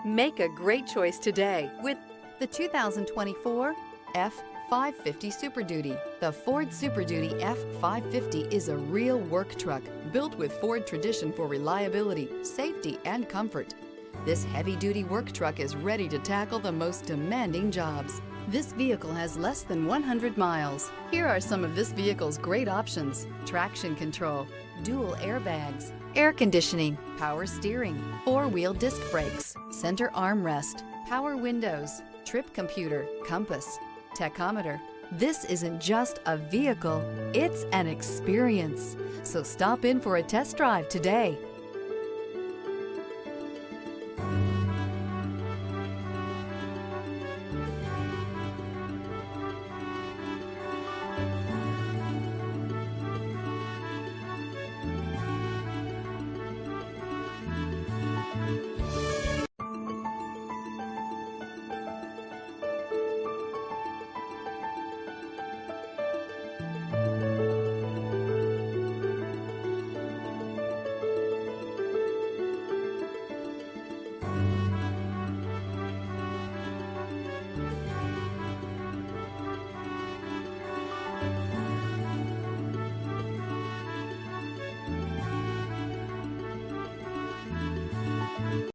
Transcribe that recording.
Make a great choice today with the 2024 F-550 Super Duty. The Ford Super Duty F-550 is a real work truck built with Ford tradition for reliability, safety, and comfort. This heavy-duty work truck is ready to tackle the most demanding jobs. This vehicle has less than 100 miles. Here are some of this vehicle's great options: traction control, dual airbags, air conditioning, power steering, four-wheel disc brakes, center armrest, power windows, trip computer, compass, tachometer. This isn't just a vehicle, it's an experience. So stop in for a test drive today.